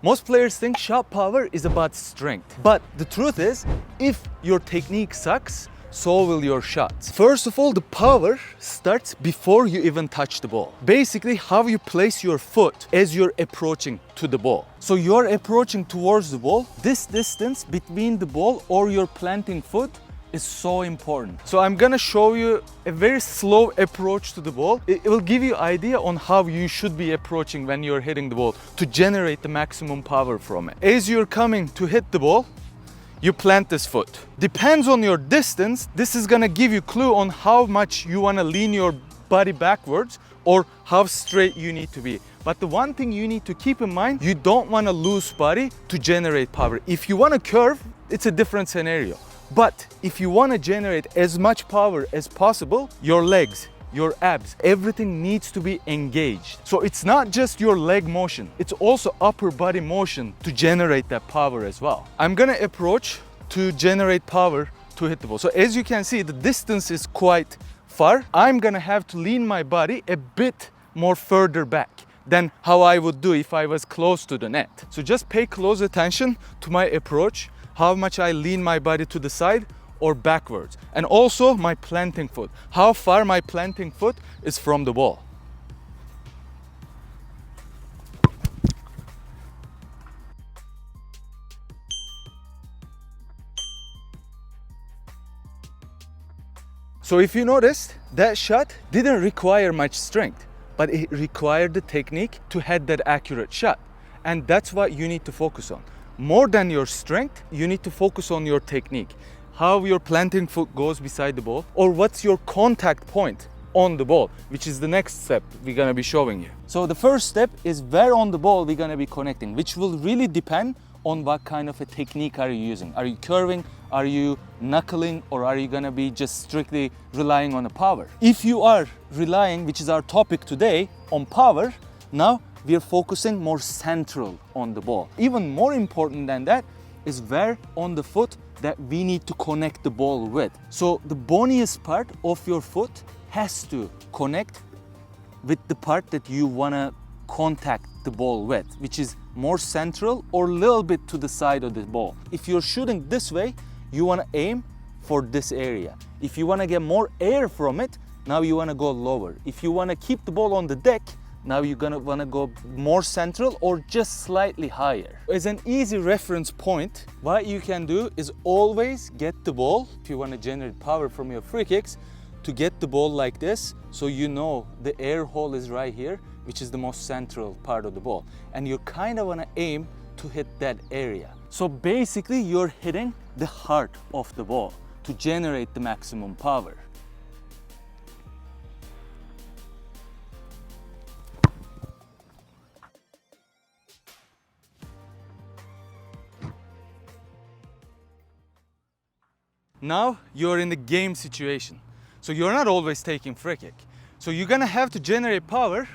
Most players think shot power is about strength. But the truth is, if your technique sucks, so will your shots. First of all, the power starts before you even touch the ball. Basically, how you place your foot as you're approaching to the ball. So you're approaching towards the ball. This distance between the ball or your planting foot is so important. So I'm gonna show you a very slow approach to the ball. It will give you idea on how you should be approaching when you're hitting the ball to generate the maximum power from it. As you're coming to hit the ball, you plant this foot. Depends on your distance, this is gonna give you clue on how much you wanna lean your body backwards or how straight you need to be. But the one thing you need to keep in mind, you don't wanna lose body to generate power. If you wanna curve, it's a different scenario. But if you want to generate as much power as possible, your legs, your abs, everything needs to be engaged. So it's not just your leg motion, it's also upper body motion to generate that power as well. I'm gonna approach to generate power to hit the ball. So as you can see, the distance is quite far. I'm gonna have to lean my body a bit more further back than how I would do if I was close to the net. So just pay close attention to my approach, how much I lean my body to the side or backwards. And also my planting foot, how far my planting foot is from the ball. So if you noticed, that shot didn't require much strength, but it required the technique to hit that accurate shot. And that's what you need to focus on. More than your strength, you need to focus on your technique. How your planting foot goes beside the ball, or what's your contact point on the ball, which is the next step we're gonna be showing you. So the first step is where on the ball we're gonna be connecting, which will really depend on what kind of a technique are you using. Are you curving, are you knuckling, or are you gonna be just strictly relying on the power? If you are relying, which is our topic today, on power, now we are focusing more central on the ball. Even more important than that is where on the foot that we need to connect the ball with. So the boniest part of your foot has to connect with the part that you wanna contact the ball with, which is more central or a little bit to the side of the ball. If you're shooting this way, you wanna aim for this area. If you wanna get more air from it, now you wanna go lower. If you wanna keep the ball on the deck, now you're gonna wanna go more central or just slightly higher. As an easy reference point, what you can do is always get the ball, if you wanna generate power from your free kicks, to get the ball like this, so you know the air hole is right here, which is the most central part of the ball. And you kinda wanna aim to hit that area. So basically you're hitting the heart of the ball to generate the maximum power. Now you're in the game situation. So you're not always taking free kick. So you're gonna have to generate power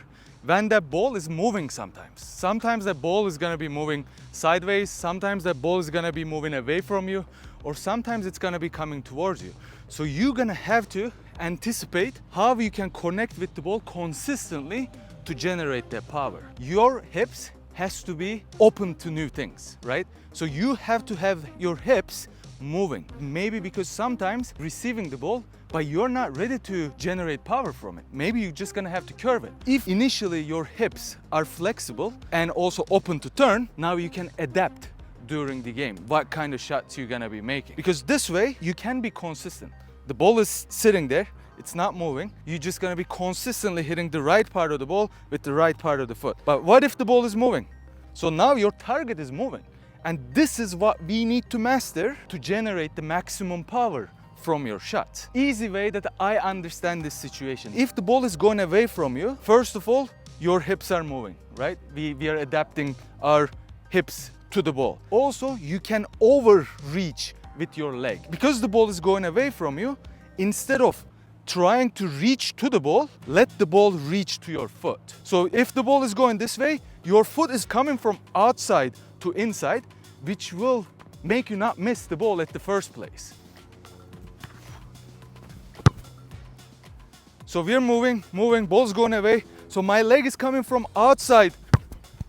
when that ball is moving sometimes. Sometimes that ball is gonna be moving sideways, sometimes that ball is gonna be moving away from you, or sometimes it's gonna be coming towards you. So you're gonna have to anticipate how you can connect with the ball consistently to generate that power. Your hips has to be open to new things, right? So you have to have your hips moving. Maybe because sometimes receiving the ball, but you're not ready to generate power from it. Maybe you're just gonna have to curve it. If initially your hips are flexible and also open to turn, now you can adapt during the game what kind of shots you're gonna be making. Because this way you can be consistent. The ball is sitting there, it's not moving. You're just gonna be consistently hitting the right part of the ball with the right part of the foot. But what if the ball is moving? So now your target is moving. And this is what we need to master to generate the maximum power from your shot. Easy way that I understand this situation. If the ball is going away from you, first of all, your hips are moving, right? We are adapting our hips to the ball. Also, you can overreach with your leg. Because the ball is going away from you, instead of trying to reach to the ball, let the ball reach to your foot. So if the ball is going this way, your foot is coming from outside to inside, which will make you not miss the ball at the first place. So we're moving, ball's going away. So my leg is coming from outside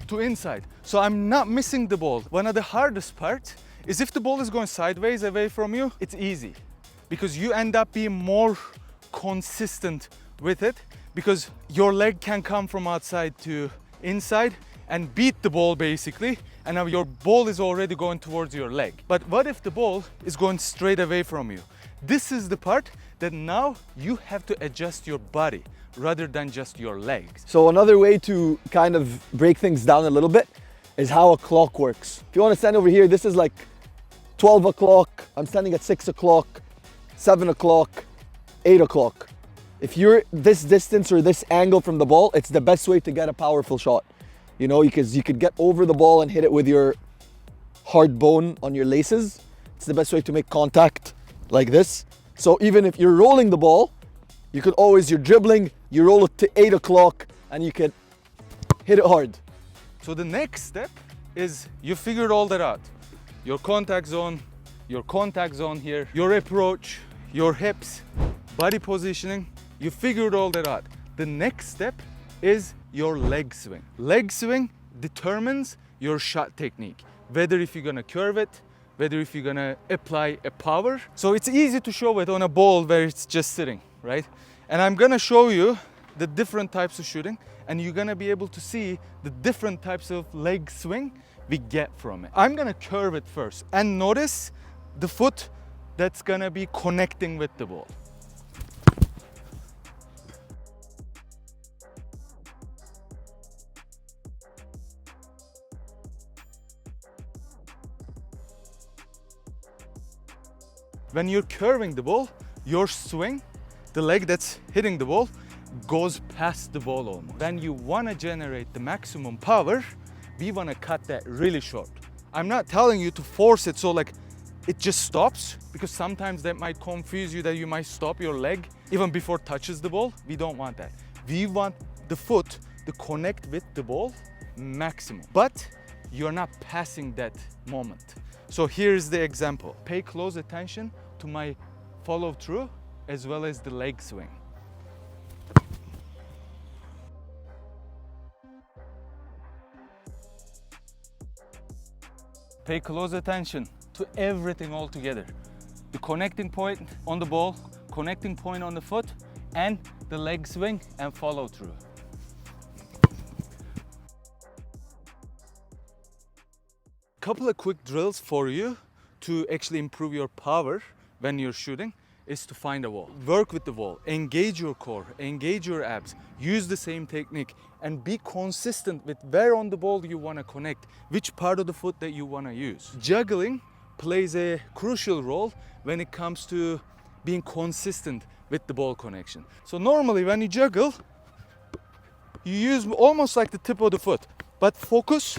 to inside. So I'm not missing the ball. One of the hardest parts is if the ball is going sideways away from you, it's easy because you end up being more consistent with it because your leg can come from outside to inside and beat the ball basically, and now your ball is already going towards your leg. But what if the ball is going straight away from you? This is the part that now you have to adjust your body rather than just your legs. So another way to kind of break things down a little bit is how a clock works. If you want to stand over here, this is like 12 o'clock. I'm standing at 6 o'clock, 7 o'clock, 8 o'clock. If you're this distance or this angle from the ball, it's the best way to get a powerful shot. You know, because you could get over the ball and hit it with your hard bone on your laces. It's the best way to make contact like this. So even if you're rolling the ball, you could always, you're dribbling, you roll it to 8 o'clock and you can hit it hard. So the next step is you figured all that out. Your contact zone here, your approach, your hips, body positioning, you figured all that out. The next step is your leg swing. Leg swing determines your shot technique, whether if you're gonna curve it, whether if you're gonna apply a power. So it's easy to show it on a ball where it's just sitting, right? And I'm gonna show you the different types of shooting, and you're gonna be able to see the different types of leg swing we get from it. I'm gonna curve it first, and notice the foot that's gonna be connecting with the ball. When you're curving the ball, your swing, the leg that's hitting the ball, goes past the ball almost. When you want to generate the maximum power, we want to cut that really short. I'm not telling you to force it so like it just stops, because sometimes that might confuse you that you might stop your leg even before it touches the ball. We don't want that. We want the foot to connect with the ball maximum, but you're not passing that moment. So here's the example. Pay close attention to my follow through as well as the leg swing. Pay close attention to everything all together. The connecting point on the ball, connecting point on the foot, and the leg swing and follow through. Couple of quick drills for you to actually improve your power when you're shooting is to find a wall. Work with the wall, engage your core, engage your abs, use the same technique, and be consistent with where on the ball you want to connect, which part of the foot that you want to use. Juggling plays a crucial role when it comes to being consistent with the ball connection. So normally when you juggle, you use almost like the tip of the foot, but focus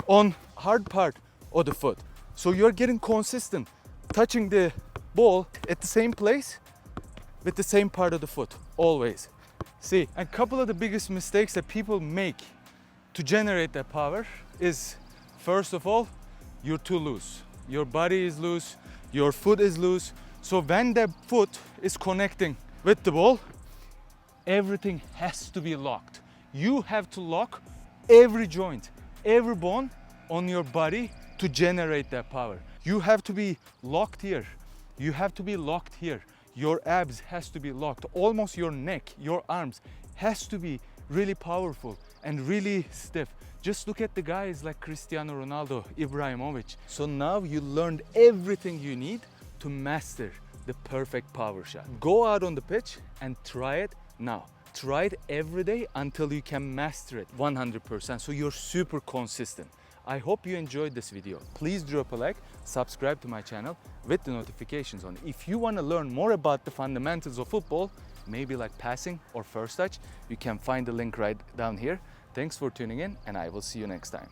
on hard part of the foot. So you're getting consistent, touching the ball at the same place with the same part of the foot, always. See, a couple of the biggest mistakes that people make to generate that power is, first of all, you're too loose. Your body is loose, your foot is loose. So when the foot is connecting with the ball, everything has to be locked. You have to lock every joint, every bone on your body to generate that power. You have to be locked here. You have to be locked here. Your abs has to be locked. Almost your neck, your arms has to be really powerful and really stiff. Just look at the guys like Cristiano Ronaldo, Ibrahimovic. So now you learned everything you need to master the perfect power shot. Go out on the pitch and try it now. Try it every day until you can master it 100%. So you're super consistent. I hope you enjoyed this video. Please drop a like, subscribe to my channel with the notifications on. If you want to learn more about the fundamentals of football, maybe like passing or first touch, you can find the link right down here. Thanks for tuning in, and I will see you next time.